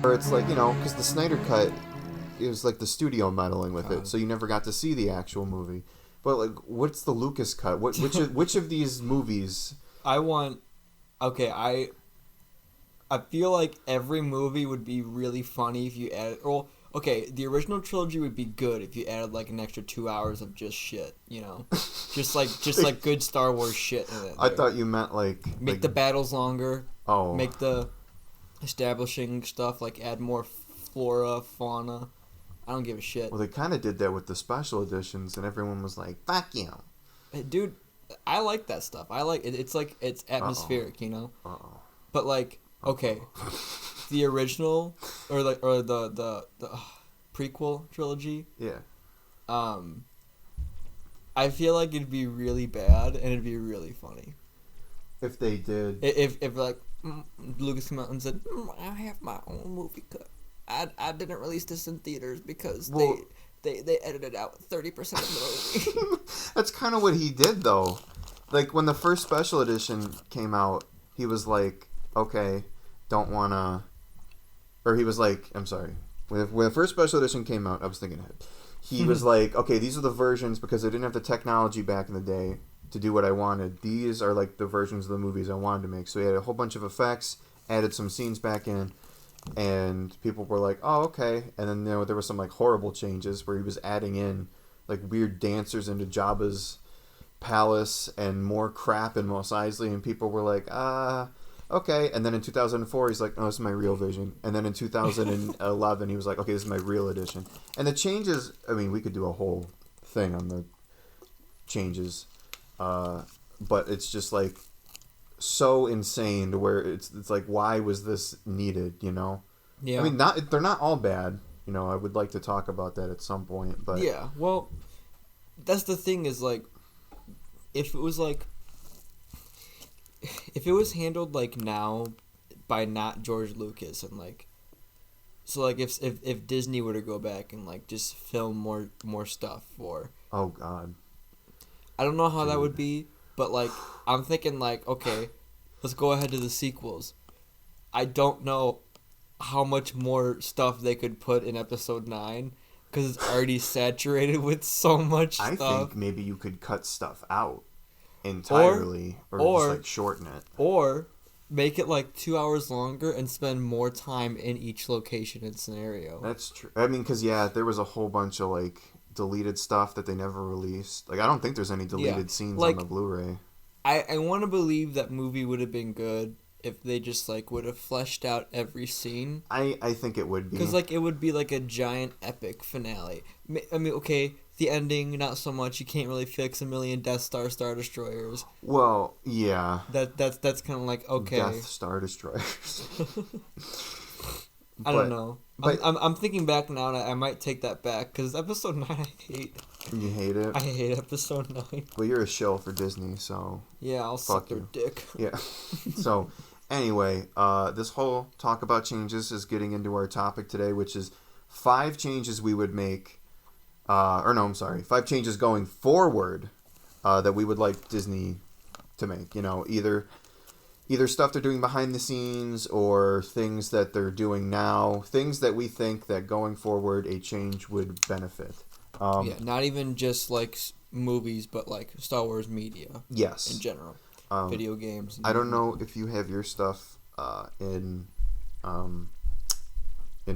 Or it's like, because the Snyder Cut, it was like the studio meddling with it, so you never got to see the actual movie. But like, what's the Lucas cut? Which of these movies? I feel like every movie would be really funny if you added. Well, okay, the original trilogy would be good if you added like an extra 2 hours of just shit, just like good Star Wars shit in it. I thought you meant like make the battles longer. Oh, make the establishing stuff like add more flora, fauna. I don't give a shit. Well, they kind of did that with the special editions, and everyone was like, "Fuck you." Hey, dude, I like that stuff. I like it. It's like it's atmospheric, But like, okay, the original or the prequel trilogy. Yeah. I feel like it'd be really bad and it'd be really funny if they did. If like Lucas came out and said, "I have my own movie cut. I didn't release this in theaters because they edited out 30% of the movie." That's kind of what he did, though. Like, when the first special edition came out, he was like, okay, don't want to... Or he was like, I'm sorry. When the first special edition came out, I was thinking ahead. He was like, okay, these are the versions, because I didn't have the technology back in the day to do what I wanted. These are, like, the versions of the movies I wanted to make. So he had a whole bunch of effects, added some scenes back in, and people were like, oh, okay. And then, there were some, like, horrible changes where he was adding in, like, weird dancers into Jabba's palace and more crap in Mos Eisley, and people were like, okay. And then in 2004, he's like, no, this is my real vision. And then in 2011, he was like, okay, this is my real edition. And the changes, I mean, we could do a whole thing on the changes, but it's just like so insane to where it's like, why was this needed, Yeah. I mean, they're not all bad, I would like to talk about that at some point, but yeah, well, that's the thing is like, if it was handled like now by not George Lucas and like, so like if Disney were to go back and like just film more stuff for, oh god, I don't know how that would be, but like I'm thinking like, okay, let's go ahead to the sequels. I don't know how much more stuff they could put in episode 9 because it's already saturated with so much stuff. I think maybe you could cut stuff out entirely or just like shorten it. Or make it like 2 hours longer and spend more time in each location and scenario. That's true. I mean, because, there was a whole bunch of like deleted stuff that they never released. Like, I don't think there's any deleted scenes on the Blu-ray. I want to believe that movie would have been good if they just like would have fleshed out every scene. I think it would be. Because like it would be like a giant epic finale. I mean, okay, the ending, not so much. You can't really fix a million Death Star Destroyers. Well, yeah. That's kind of like, okay. Death Star Destroyers. I don't know. But I'm thinking back now, and I might take that back because episode 9 I hate. You hate it? I hate episode 9. Well, you're a shill for Disney, so yeah, I'll suck their dick. Yeah. So, anyway, this whole talk about changes is getting into our topic today, which is 5 changes we would make. 5 changes going forward that we would like Disney to make. Either stuff they're doing behind the scenes or things that they're doing now, things that we think that going forward a change would benefit. Not even just like movies, but like Star Wars media. Yes. In general. Video games. I don't know if you have your stuff in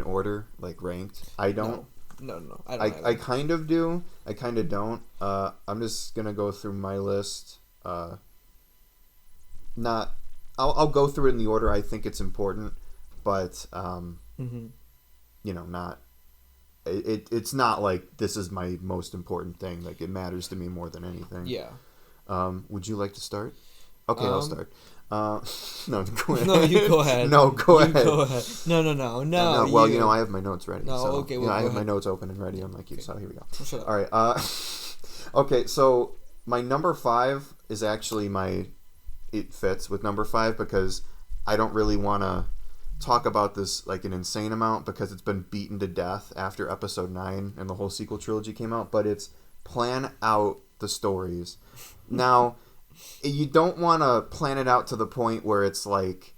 order, like ranked. I don't. No. I kind of do. I kind of don't. I'm just going to go through my list. I'll go through it in the order I think it's important, but not. It's not like this is my most important thing. Like it matters to me more than anything. Yeah. Would you like to start? Okay, I'll start. No, go ahead. No, you go ahead. No, go ahead. Go ahead. No. Well, I have my notes ready. No, so, okay. Well, I have ahead. my notes open and ready. Unlike you, so here we go. Shut up. All right. Okay, so my number 5 is actually it fits with number 5 because I don't really want to talk about this like an insane amount because it's been beaten to death after episode 9 and the whole sequel trilogy came out, but it's plan out the stories. Now, you don't want to plan it out to the point where it's like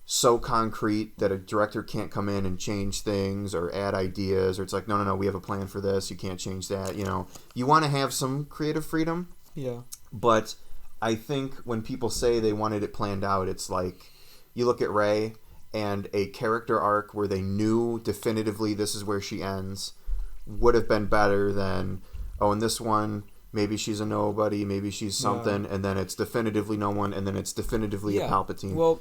so concrete that a director can't come in and change things or add ideas, or it's like, no, we have a plan for this, you can't change that. You want to have some creative freedom. Yeah. But I think when people say they wanted it planned out, it's like you look at Rey and a character arc where they knew definitively this is where she ends would have been better than, in this one, maybe she's a nobody, maybe she's something, and then it's definitively no one, and then it's definitively a Palpatine. Well,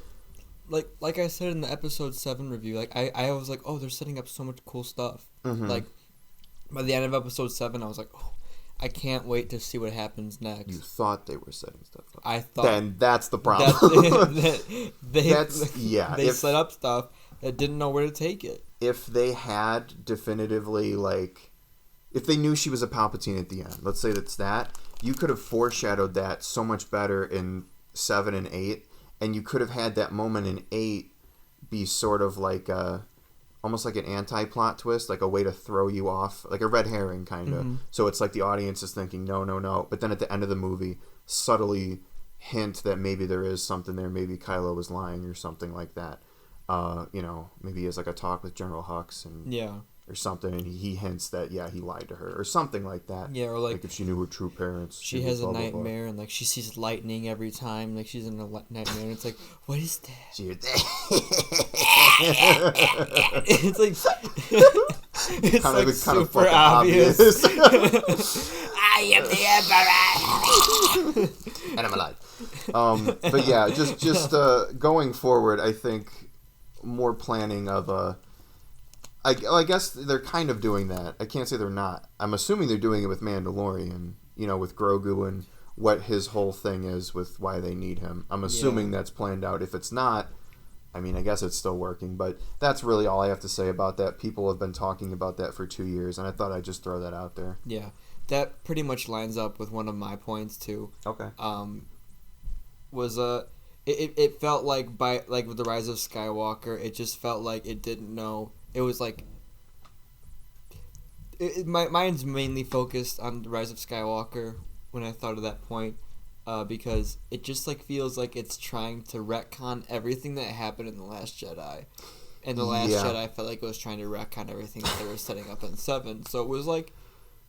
like I said in the episode 7 review, like I was like, oh, they're setting up so much cool stuff. Mm-hmm. Like by the end of episode 7, I was like, oh, I can't wait to see what happens next. You thought they were setting stuff up. I thought. Then that's the problem. They set up stuff that didn't know where to take it. If they had definitively, like, if they knew she was a Palpatine at the end, let's say that's that, you could have foreshadowed that so much better in 7 and 8, and you could have had that moment in 8 be sort of like almost like an anti-plot twist, like a way to throw you off, like a red herring kind of. Mm-hmm. So it's like the audience is thinking, no, but then at the end of the movie, subtly hint that maybe there is something there, maybe Kylo was lying or something like that. Maybe he has like a talk with General Hux and or something, and he hints that he lied to her or something like that. Yeah, or like if she knew her true parents, she has a nightmare and like she sees lightning every time, like she's in a nightmare, and it's like, what is that? It's like kind it's like of super obvious. I am the Emperor, and I'm alive. But yeah, just going forward, I think more planning of I guess they're kind of doing that. I can't say they're not. I'm assuming they're doing it with Mandalorian, with Grogu and what his whole thing is with why they need him. I'm assuming that's planned out. If it's not, I mean, I guess it's still working. But that's really all I have to say about that. People have been talking about that for 2 years, and I thought I'd just throw that out there. Yeah, that pretty much lines up with one of my points, too. Okay. It felt like with the Rise of Skywalker, it just felt like it didn't know. It was like my mind's mainly focused on the Rise of Skywalker when I thought of that point, because it just like feels like it's trying to retcon everything that happened in The Last Jedi, and The Last Jedi felt like it was trying to retcon everything that they were setting up in 7. So it was like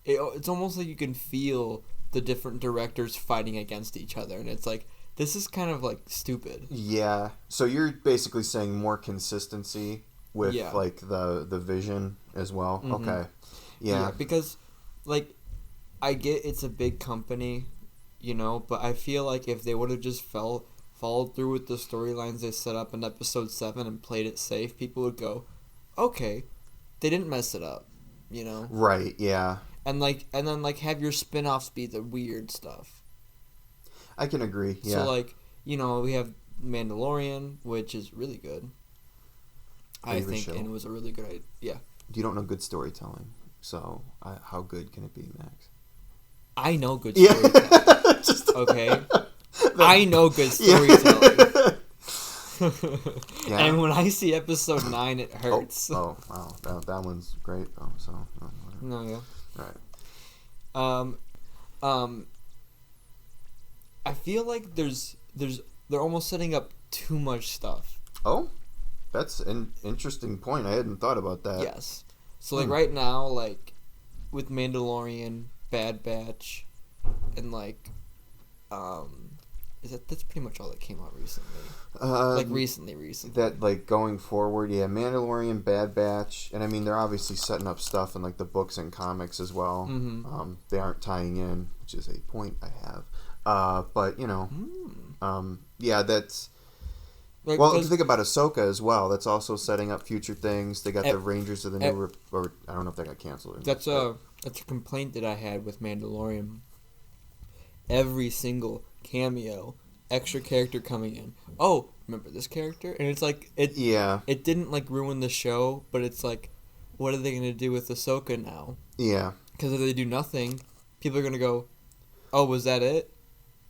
it's almost like you can feel the different directors fighting against each other, and it's like, this is kind of like stupid. Yeah. So you're basically saying more consistency with like the vision as well. Mm-hmm. Okay. Yeah. Because like I get it's a big company, but I feel like if they would have just followed through with the storylines they set up in episode 7 and played it safe, people would go, okay, they didn't mess it up, Right, yeah. And then have your spin-offs be the weird stuff. I can agree, yeah. So we have Mandalorian, which is really good. I think, and it was a really good idea. Yeah. You don't know good storytelling, so how good can it be, Max? I know good storytelling. Okay? I know good storytelling. And when I see episode 9, it hurts. Oh wow. That one's great, though, so... No, yeah. All right. I feel like they're almost setting up too much stuff. Oh? That's an interesting point. I hadn't thought about that. Yes. So, right now, with Mandalorian, Bad Batch, and, that's pretty much all that came out recently. Recently. That, going forward, Mandalorian, Bad Batch, and, I mean, they're obviously setting up stuff in, the books and comics as well. Mm-hmm. They aren't tying in, which is a point I have. But, that's... Well, if you think about Ahsoka as well, that's also setting up future things. They got the Rangers of the New... or I don't know if that got canceled. That's a complaint that I had with Mandalorian. Every single cameo, extra character coming in. Oh, remember this character? And it's it didn't, ruin the show, but it's what are they going to do with Ahsoka now? Yeah. Because if they do nothing, people are going to go, oh, was that it?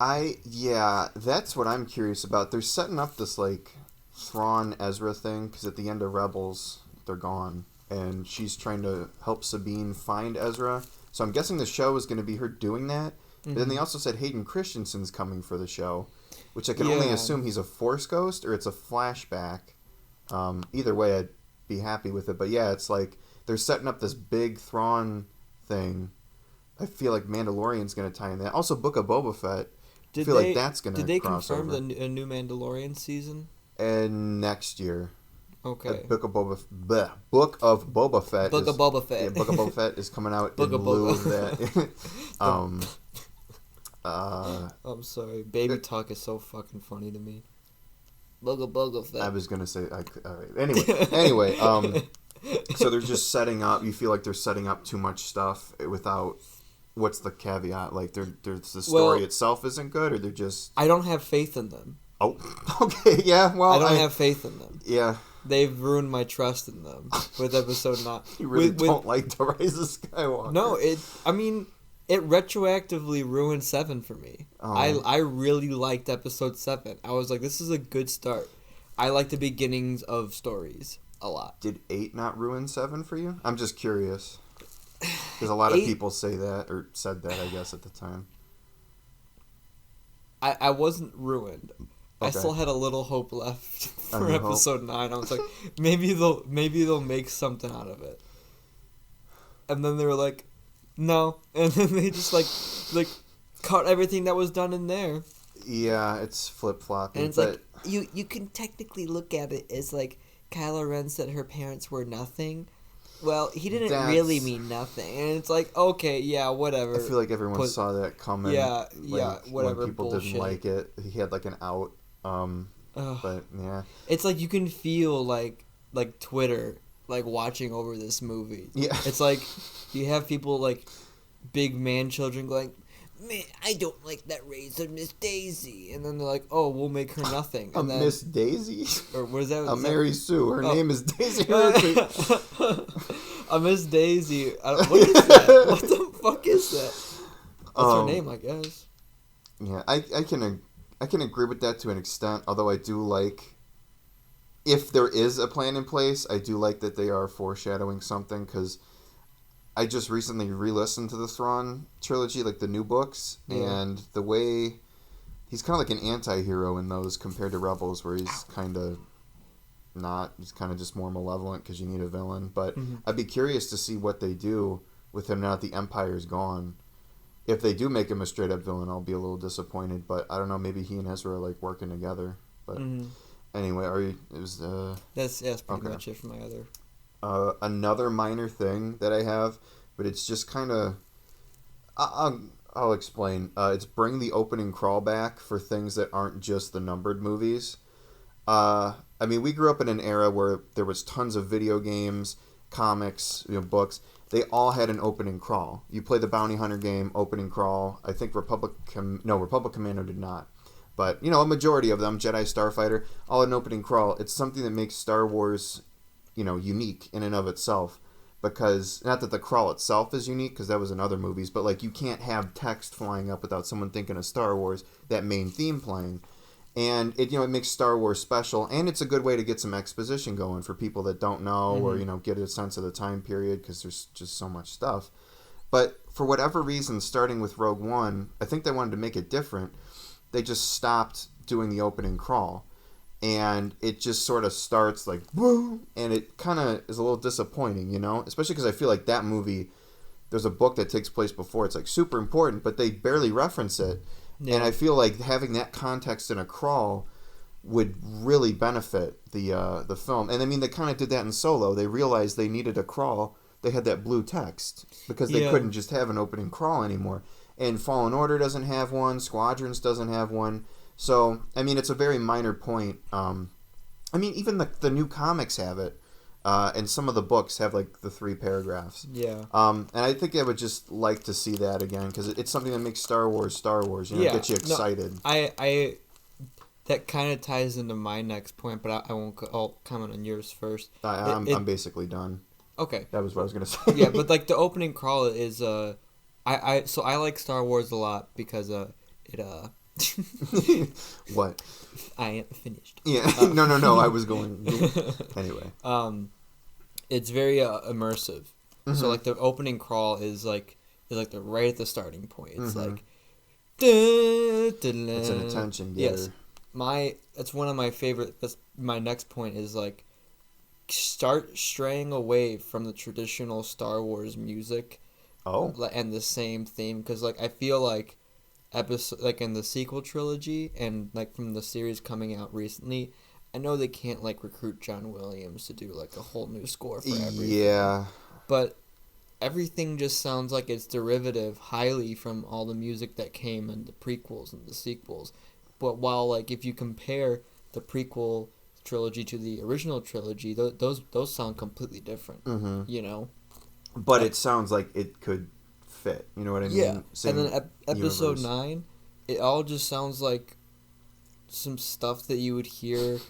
That's what I'm curious about. They're setting up this, Thrawn Ezra thing, because at the end of Rebels, they're gone, and she's trying to help Sabine find Ezra. So I'm guessing the show is going to be her doing that. Mm-hmm. But then they also said Hayden Christensen's coming for the show, which I can only assume he's a Force ghost, or it's a flashback. Either way, I'd be happy with it. But yeah, it's like they're setting up this big Thrawn thing. I feel like Mandalorian's going to tie in that. Also, Book of Boba Fett. I feel like that's going to Did they cross confirm over. a new Mandalorian season? And next year. Okay. Book of Boba Fett. Book of Boba Fett. Yeah, Book of Boba Fett is coming out Book in of lieu Boba. of that. I'm sorry. Baby talk is so fucking funny to me. Book of Boba Fett. I was gonna say. All right. Anyway. So they're just setting up. You feel like they're setting up too much stuff without. What's the caveat? Like, the story itself isn't good, or they're just. I don't have faith in them. Oh, okay, yeah. Well, I don't have faith in them. Yeah. They've ruined my trust in them with episode 9. You really don't like The Rise of Skywalker. No, it retroactively ruined 7 for me. Oh. I really liked episode 7. I was like, this is a good start. I like the beginnings of stories a lot. Did 8 not ruin 7 for you? I'm just curious. Because a lot of people say that, or said that, I guess, at the time. I wasn't ruined. Okay. I still had a little hope left for episode 9. I was like, maybe they'll make something out of it. And then they were like, no. And then they just like cut everything that was done in there. Yeah, it's flip-flopping. And it's like, you can technically look at it as like Kylo Ren said her parents were nothing. Well, he didn't really mean nothing. And it's like, okay, yeah, whatever. I feel like everyone saw that coming. Yeah, whatever. When people bullshit. didn't like it, he had like an out. But yeah, it's like you can feel like Twitter like watching over this movie. Yeah, it's like you have people like big man children going, man, I don't like that race of Miss Daisy, and then they're like, oh, we'll make her nothing. And then, Miss Daisy, or what is that? A Mary Sue. Her name is Daisy. A Miss Daisy. What is that? What the fuck is that? That's her name, I guess. Yeah, I can agree with that to an extent, although I do like, if there is a plan in place, I do like that they are foreshadowing something, because I just recently re-listened to the Thrawn trilogy, like the new books, and the way he's kind of like an anti-hero in those compared to Rebels, where he's kind of not, he's kind of just more malevolent because you need a villain, but I'd be curious to see what they do with him now that the Empire's gone. If they do make him a straight up villain, I'll be a little disappointed. But I don't know. Maybe he and Ezra are like working together. But anyway, That's pretty much it for my other. Another minor thing that I have, but it's just kind of. I'll explain. It's bring the opening crawl back for things that aren't just the numbered movies. I mean, we grew up in an era where there was tons of video games, comics, books. They all had an opening crawl. You play the Bounty Hunter game, opening crawl. I think Republic Commando did not. But, a majority of them, Jedi Starfighter, all had an opening crawl. It's something that makes Star Wars, unique in and of itself. Because, not that the crawl itself is unique, because that was in other movies, but, like, you can't have text flying up without someone thinking of Star Wars, that main theme playing. And it makes Star Wars special, and it's a good way to get some exposition going for people that don't know or get a sense of the time period, because there's just so much stuff. But for whatever reason, starting with Rogue One, I think they wanted to make it different. They just stopped doing the opening crawl, and it just sort of starts like boom, and it kind of is a little disappointing, especially because I feel like that movie, there's a book that takes place before, it's like super important, but they barely reference it. Yeah. And I feel like having that context in a crawl would really benefit the film. And I mean, they kind of did that in Solo. They realized they needed a crawl. They had that blue text because they couldn't just have an opening crawl anymore. And Fallen Order doesn't have one. Squadrons doesn't have one. So, I mean, it's a very minor point. I mean, even the new comics have it. And some of the books have like the 3 paragraphs. Yeah. And I think I would just like to see that again because it's something that makes Star Wars, gets you excited. No, that kind of ties into my next point, but I'll comment on yours first. I'm basically done. Okay. That was what I was gonna say. Yeah, but like the opening crawl is I like Star Wars a lot because it What? I am finished. Yeah. No. I was going. Anyway. It's very immersive. Mm-hmm. So like the opening crawl is like right at the starting point. It's like. It's an attention getter. Yes. That's one of my favorite. That's my next point is like start straying away from the traditional Star Wars music Oh, and the same theme, because like I feel like episode like in the sequel trilogy and like from the series coming out recently, I know they can't like recruit John Williams to do like a whole new score for everything, yeah. but everything just sounds like it's derivative highly from all the music that came in the prequels and the sequels. But while like if you compare the prequel trilogy to the original trilogy, those sound completely different. Mm-hmm. You know. But it sounds like it could fit. You know what I Yeah, mean? and Same then episode universe. 9, it all just sounds like some stuff that you would hear.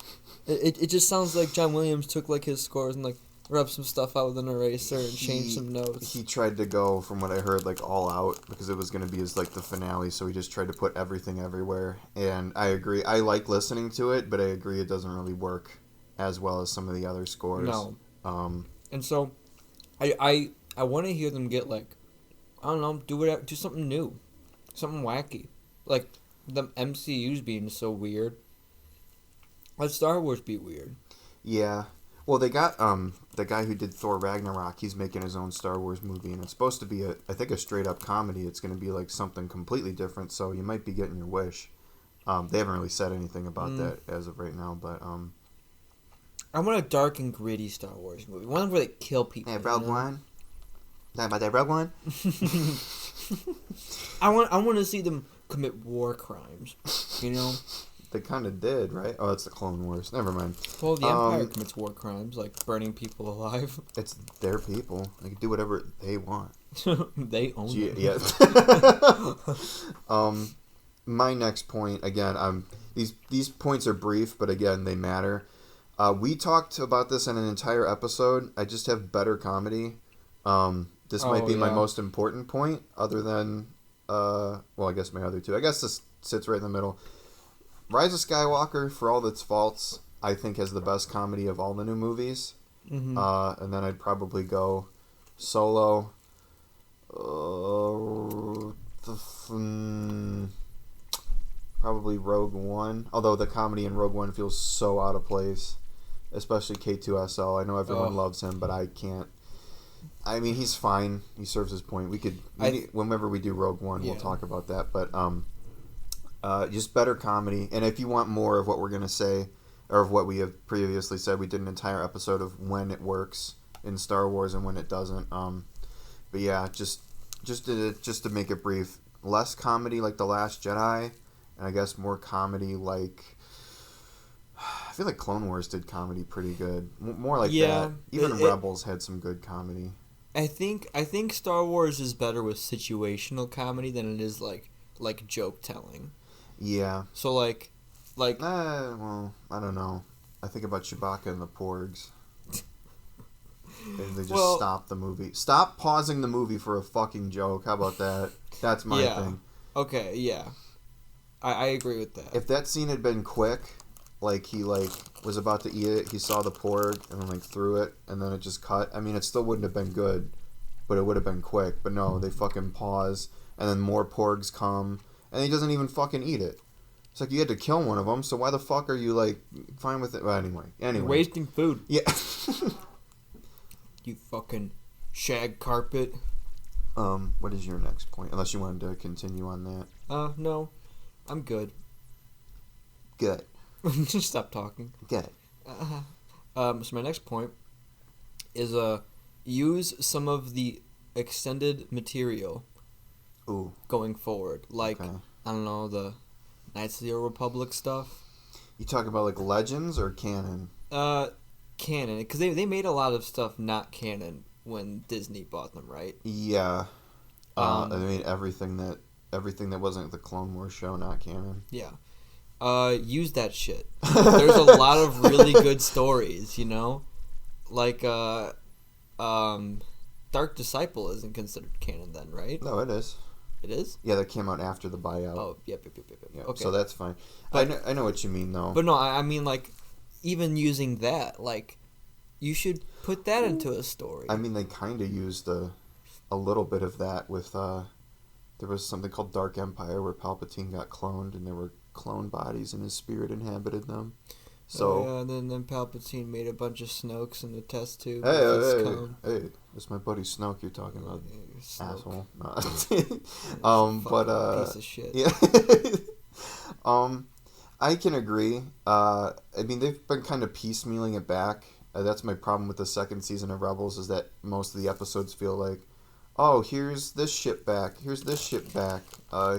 It just sounds like John Williams took like his scores and like rubbed some stuff out with an eraser and changed some notes. He tried to go, from what I heard, like all out because it was going to be his like the finale. So he just tried to put everything everywhere. And I agree. I like listening to it, but I agree it doesn't really work as well as some of the other scores. No, Um, and so I want to hear them get like I don't know, do something new, something wacky, like the MCU's being so weird. Let Star Wars be weird. yeah. Well, they got the guy who did Thor Ragnarok. He's making his own Star Wars movie, and it's supposed to be I think a straight up comedy. It's going to be like something completely different. So you might be getting your wish. They haven't really said anything about that as of right now, but I want a dark and gritty Star Wars movie, one where they kill people. yeah, Rogue One. Talking about that Rogue One. I want to see them commit war crimes. You know. They kind of did, right? Oh, that's the Clone Wars. Never mind. Well, the Empire commits war crimes, like burning people alive. It's their people. They can do whatever they want. They own it. Yeah. My next point again. These points are brief, but again, they matter. We talked about this in an entire episode. I just have better comedy. This might be my most important point, other than well, I guess my other two. I guess this sits right in the middle. Rise of Skywalker, for all its faults, I think has the best comedy of all the new movies. Mm-hmm. And then I'd probably go Solo. Probably Rogue One. Although the comedy in Rogue One feels so out of place, especially K2SO. I know everyone loves him, but I can't. I mean, he's fine. He serves his point. Whenever we do Rogue One, we'll talk about that. But just better comedy. And if you want more of what we're gonna say, or of what we have previously said, we did an entire episode of when it works in Star Wars and when it doesn't. But yeah, just to make it brief, less comedy like The Last Jedi, and I guess more comedy like. I feel like Clone Wars did comedy pretty good. More like that. Even Rebels had some good comedy. I think Star Wars is better with situational comedy than it is like joke telling. Yeah. So like. Well, I don't know. I think about Chewbacca and the Porgs. They just stop the movie. Stop pausing the movie for a fucking joke. How about that? That's my thing. Okay, yeah. I agree with that. If that scene had been quick, like he was about to eat it, he saw the Porg and then threw it, and then it just cut. I mean, it still wouldn't have been good, but it would have been quick. But no, they fucking pause, and then more Porgs come, and he doesn't even fucking eat it. It's like you had to kill one of them, so why the fuck are you fine with it? Well, anyway. You're wasting food. Yeah. You fucking shag carpet. What is your next point? Unless you wanted to continue on that. No, I'm good. Good. Just stop talking. Good. So my next point is use some of the extended material. Ooh. Going forward, I don't know, the Knights of the Old Republic stuff. You talk about like Legends or canon? Canon, because they made a lot of stuff not canon when Disney bought them, right? Yeah. I mean everything that wasn't the Clone Wars show not canon. Yeah. Use that shit. There's a lot of really good stories, you know? Like, Dark Disciple isn't considered canon then, right? No, it is. It is? Yeah, that came out after the buyout. Oh, yep. Yeah, Okay. so that's fine. But, I know what you mean, though. But no, I mean, even using that, you should put that into a story. I mean, they kind of used a little bit of that with, there was something called Dark Empire where Palpatine got cloned and there were clone bodies and his spirit inhabited them. So yeah, and then Palpatine made a bunch of Snokes in the test tube hey, with his hey, cone. hey, it's my buddy Snoke you're talking about, Yeah, Snoke. asshole. No. He's a But fucking piece of shit. yeah. um, I can agree. I mean, they've been kind of piecemealing it back. That's my problem with the second season of Rebels is that most of the episodes feel like, oh, here's this ship back, here's this ship back,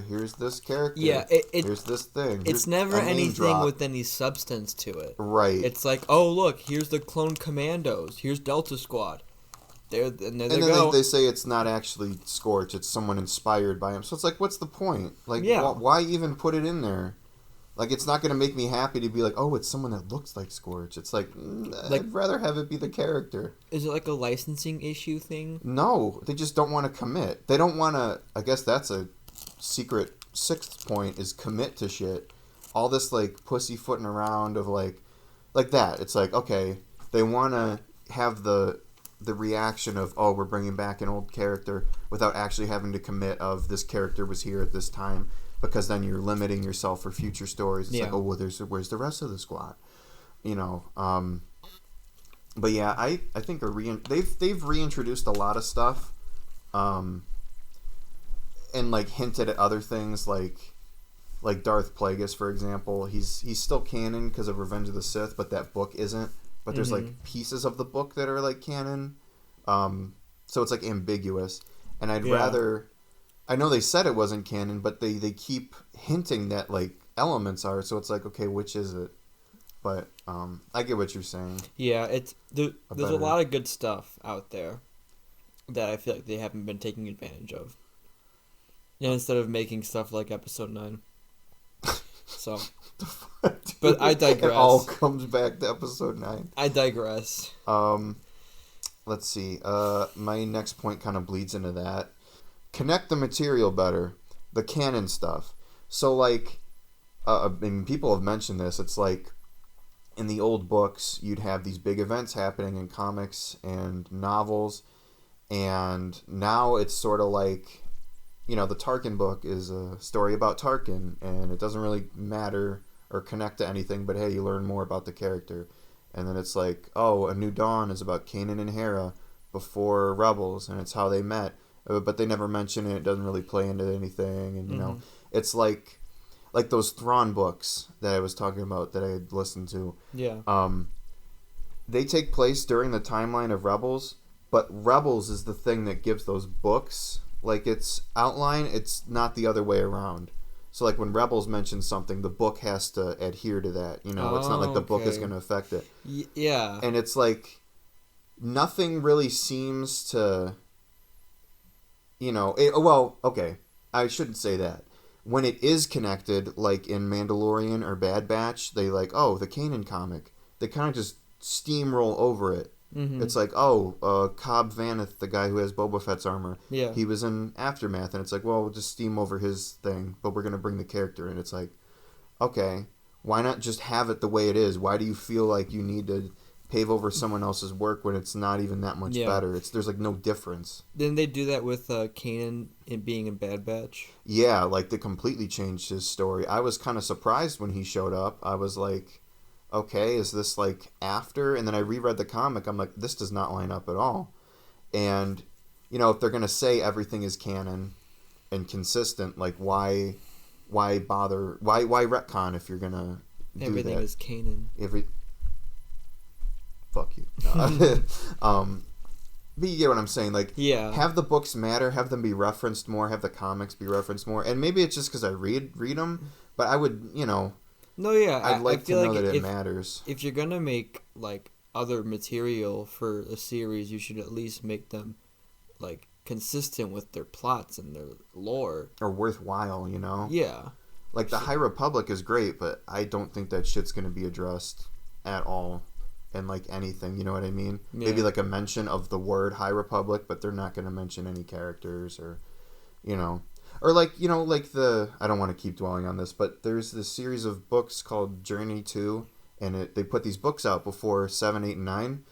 here's this character, Yeah, here's this thing. it's Here's never a name anything drop. with any substance to it. Right. It's like, oh look, here's the clone commandos, here's Delta Squad. There they and then go. they say it's not actually Scorch, it's someone inspired by him. So it's like, what's the point? Like, Yeah. why even put it in there? Like, it's not going to make me happy to be like, oh, it's someone that looks like Scorch. It's like, I'd rather have it be the character. Is it like a licensing issue thing? No, they just don't want to commit. They don't want to, I guess that's a secret sixth point, is commit to shit. All this, like, pussyfooting around of, like that. It's like, okay, they want to have the reaction of, oh, we're bringing back an old character without actually having to commit of this character was here at this time, because then you're limiting yourself for future stories. It's like, oh, well, where's the rest of the squad? You know, but yeah, I think they've reintroduced a lot of stuff, and like hinted at other things like Darth Plagueis, for example. He's still canon because of Revenge of the Sith, but that book isn't. But there's like pieces of the book that are like canon, so it's like ambiguous. And I'd rather, I know they said it wasn't canon, but they keep hinting that like elements are. So it's like, okay, which is it? But I get what you're saying. Yeah, there's a lot of good stuff out there that I feel like they haven't been taking advantage of. Yeah, instead of making stuff like Episode 9. So, but I digress. It all comes back to Episode 9. I digress. Let's see. My next point kind of bleeds into that. Connect the material better. The canon stuff. So, like, I mean, people have mentioned this. It's like, in the old books, you'd have these big events happening in comics and novels, and now it's sort of like, you know, the Tarkin book is a story about Tarkin, and it doesn't really matter or connect to anything, but hey, you learn more about the character. And then it's like, oh, A New Dawn is about Kanan and Hera before Rebels, and it's how they met, but they never mention it. It doesn't really play into anything, and you know, it's like those Thrawn books that I was talking about that I had listened to. Yeah. They take place during the timeline of Rebels, but Rebels is the thing that gives those books, like, its outline. It's not the other way around. So, like, when Rebels mentions something, the book has to adhere to that. You know, it's not like the book is going to affect it. Yeah. And it's like, nothing really seems to, you know, well, okay, I shouldn't say that. When it is connected, like in Mandalorian or Bad Batch, they like, oh, the Kanan comic. They kind of just steamroll over it. Mm-hmm. It's like, oh, Cobb Vanth, the guy who has Boba Fett's armor, he was in Aftermath, and it's like, well, we'll just steam over his thing, but we're going to bring the character in. It's like, okay, why not just have it the way it is? Why do you feel like you need to pave over someone else's work when it's not even that much better? There's like no difference. Didn't they do that with Kanan being in Bad Batch? Yeah, like they completely changed his story. I was kind of surprised when he showed up. I was like, okay, is this like after? And then I reread the comic. I'm like, this does not line up at all. And, you know, if they're going to say everything is canon and consistent, like why bother? Why retcon if you're going to do everything that? is canon. Fuck you. But you get what I'm saying. Like, have the books matter, have them be referenced more, have the comics be referenced more. And maybe it's just because I read them, but I would, you know... No, yeah. I'd like to know that it matters. If you're going to make, like, other material for a series, you should at least make them, like, consistent with their plots and their lore. Or worthwhile, you know? Yeah. Like, the High Republic is great, but I don't think that shit's going to be addressed at all. And like anything, you know what I mean? Yeah. Maybe like a mention of the word High Republic, but they're not going to mention any characters or, you know, or like, you know, like I don't want to keep dwelling on this, but there's this series of books called Journey 2, and they put these books out before 7, 8, and 9,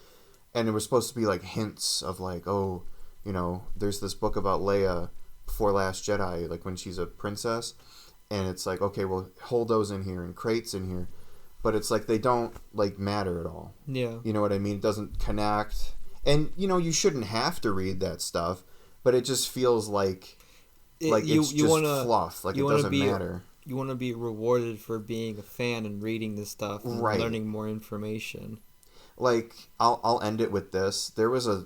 and it was supposed to be like hints of like, oh, you know, there's this book about Leia before Last Jedi, like when she's a princess, and it's like, okay, well, hold those in here and crates in here. but it's like they don't like matter at all. Yeah. You know what I mean? It doesn't connect. And you shouldn't have to read that stuff, but it just feels like it's just fluff. Like it doesn't matter. You want to be rewarded for being a fan and reading this stuff and learning more information. Like I'll end it with this. There was a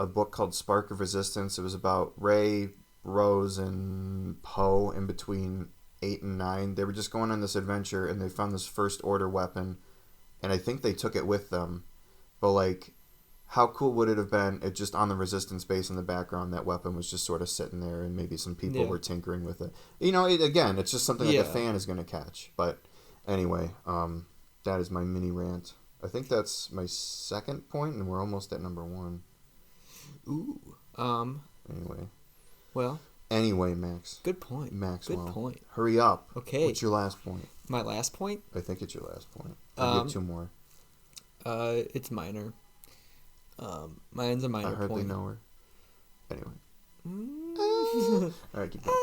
book called Spark of Resistance. It was about Rey, Rose, and Poe in between 8 and 9. They were just going on this adventure and they found this First Order weapon, and I think they took it with them. But like, how cool would it have been if just on the Resistance base in the background that weapon was just sort of sitting there and maybe some people were tinkering with it. Again, it's just something like a fan is going to catch. But anyway, that is my mini rant. I think that's my second point, and we're almost at number 1. Ooh. Anyway. Well. Anyway, Max. Good point. Maxwell. Good point. Hurry up. Okay. What's your last point? My last point? I think it's your last point. I'll give 2 more. It's minor. Mine's a minor point. I hardly know her. Anyway. All right, keep going.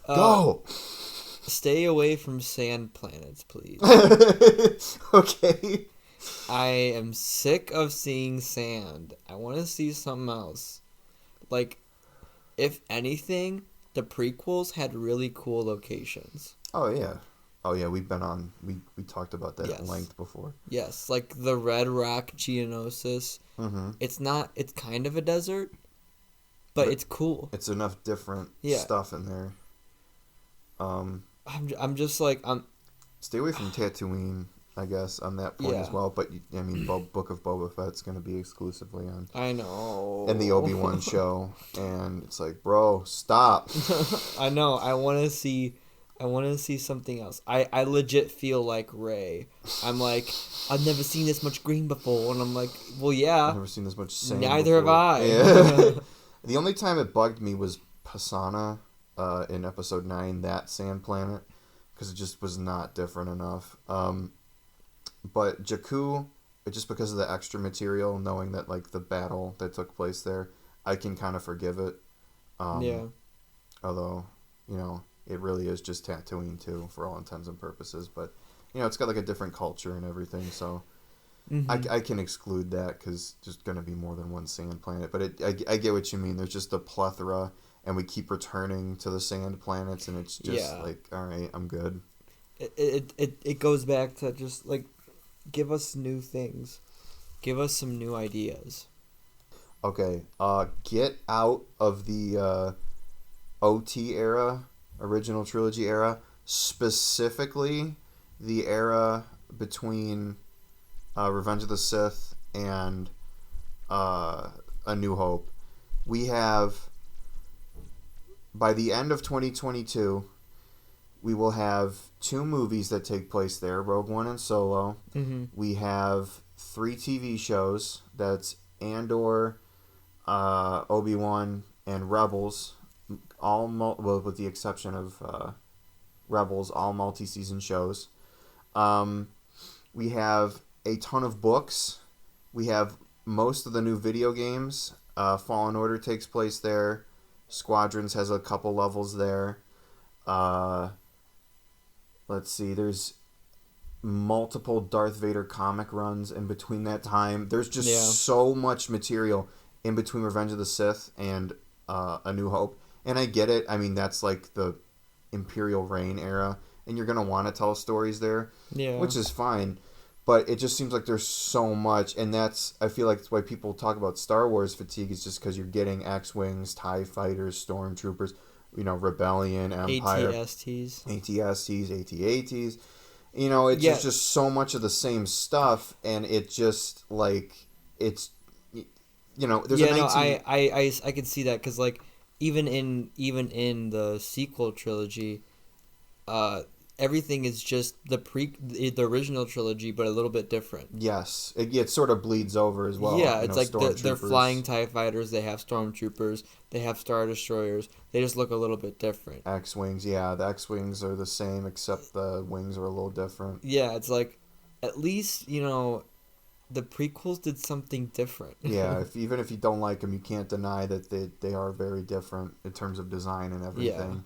Go! Stay away from sand planets, please. Okay. I am sick of seeing sand. I want to see something else. Like, if anything, the prequels had really cool locations. Oh, yeah. We've been on... We talked about that at length before. Yes, like the Red Rock Geonosis. Mm-hmm. It's kind of a desert, but it's cool. It's enough different stuff in there. I'm just like... Stay away from Tatooine, I guess, on that point as well. But, Book of Boba Fett's going to be exclusively on... I know. And the Obi-Wan show. And it's like, bro, stop. I know. I want to see something else. I legit feel like Rey. I'm like, I've never seen this much green before. And I'm like, well, yeah. I've never seen this much sand Neither before. have I. Yeah. The only time it bugged me was Pasana in Episode 9, that sand planet. Because it just was not different enough. But Jakku, just because of the extra material, knowing that like the battle that took place there, I can kind of forgive it. Although, it really is just Tatooine too, for all intents and purposes. But it's got like a different culture and everything, so I can exclude that because there's going to be more than one sand planet. But I get what you mean. There's just a plethora, and we keep returning to the sand planets, and it's just like, all right, I'm good. It goes back to just like, give us new things, give us some new ideas. Okay, get out of the OT era, original trilogy era, specifically the era between Revenge of the Sith and A New Hope. We have, by the end of 2022, we will have 2 movies that take place there, Rogue One and Solo. Mm-hmm. We have 3 TV shows, that's Andor, Obi-Wan, and Rebels, all with the exception of Rebels, all multi-season shows. We have a ton of books. We have most of the new video games. Fallen Order takes place there. Squadrons has a couple levels there. Let's see, there's multiple Darth Vader comic runs in between that time. There's just so much material in between Revenge of the Sith and A New Hope. And I get it. I mean, that's like the Imperial Reign era, and you're going to want to tell stories there, which is fine. But it just seems like there's so much, and I feel like that's why people talk about Star Wars fatigue, is just because you're getting X-Wings, TIE Fighters, Stormtroopers, Rebellion, Empire. AT-STs, AT-ATs. It's just so much of the same stuff, and it just, like, it's, there's a 19... I can see that, because, like, even in the sequel trilogy, everything is just the original trilogy, but a little bit different. Yes, it sort of bleeds over as well. Yeah, it's like they're flying TIE fighters. They have stormtroopers. They have Star Destroyers. They just look a little bit different. X-wings, the X-wings are the same, except the wings are a little different. Yeah, it's like, at least the prequels did something different. Yeah, even if you don't like them, you can't deny that they are very different in terms of design and everything. Yeah.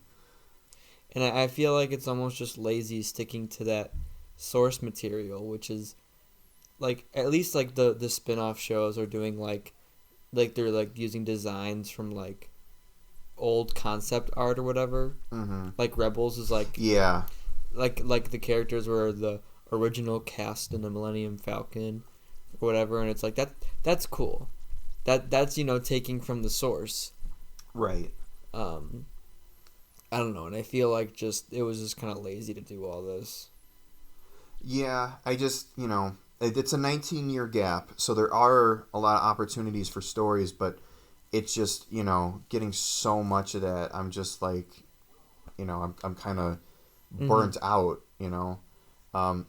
And I feel like it's almost just lazy sticking to that source material, which is like at least like the spin-off shows are doing like they're like using designs from like old concept art or whatever. Mm-hmm. Like Rebels is like Yeah. like the characters were the original cast in the Millennium Falcon or whatever, and it's like that's cool. That's taking from the source. Right. Um, I don't know, and I feel like it was just kind of lazy to do all this. Yeah, I just, it's a 19-year gap, so there are a lot of opportunities for stories, but it's just, getting so much of that, I'm just like, I'm kind of burnt out, um,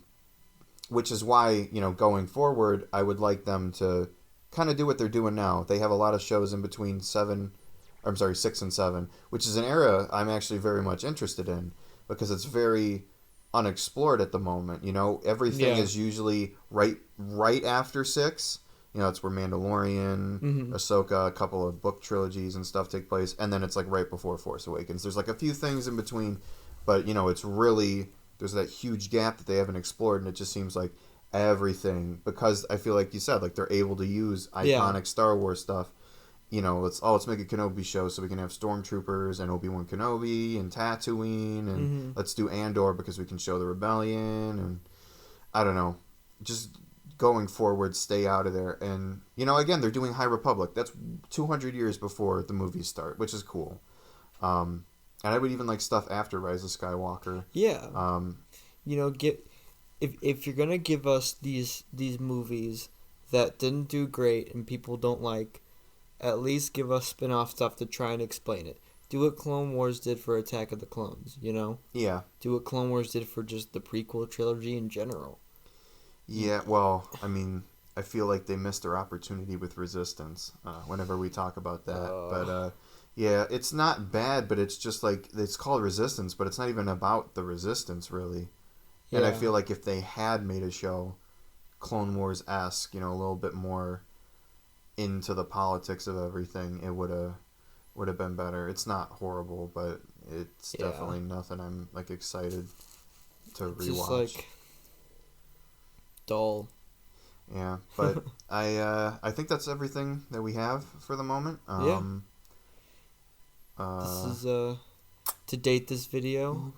which is why, going forward, I would like them to kind of do what they're doing now. They have a lot of shows in between 6 and 7, which is an era I'm actually very much interested in because it's very unexplored at the moment. Everything Yeah. is usually right after 6. It's where Mandalorian, Mm-hmm. Ahsoka, a couple of book trilogies and stuff take place, and then it's like right before Force Awakens. There's like a few things in between, but it's really there's that huge gap that they haven't explored, and it just seems like everything because I feel like you said like they're able to use Yeah. iconic Star Wars stuff. Let's make a Kenobi show so we can have stormtroopers and Obi-Wan Kenobi and Tatooine, and Mm-hmm. let's do Andor because we can show the rebellion, and I don't know, just going forward, stay out of there. And again, they're doing High Republic. That's 200 years before the movies start, which is cool. And I would even like stuff after Rise of Skywalker. Yeah. Um, Get if you're gonna give us these movies that didn't do great and people don't like, at least give us spin-off stuff to try and explain it. Do what Clone Wars did for Attack of the Clones, yeah. Do what Clone Wars did for just the prequel trilogy in general. Yeah, well, I mean, I feel like they missed their opportunity with Resistance whenever we talk about that. But, yeah, it's not bad, but it's just like, it's called Resistance, but it's not even about the Resistance, really. Yeah. And I feel like if they had made a show, Clone Wars-esque, a little bit more into the politics of everything, it would have been better. It's not horrible, but it's definitely nothing I'm, like, excited to rewatch. Just like dull. Yeah, but I think that's everything that we have for the moment. This is to date this video.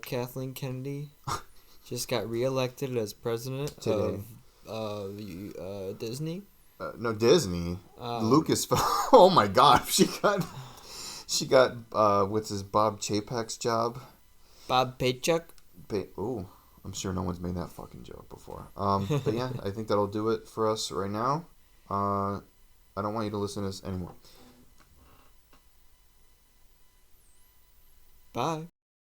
Kathleen Kennedy just got reelected as president Today. of Disney. No, Disney. Lucasfilm. Oh my God, she got what's his Bob Chapek's job? Bob Paycheck. Ooh, I'm sure no one's made that fucking joke before. But yeah, I think that'll do it for us right now. I don't want you to listen to this anymore. Bye.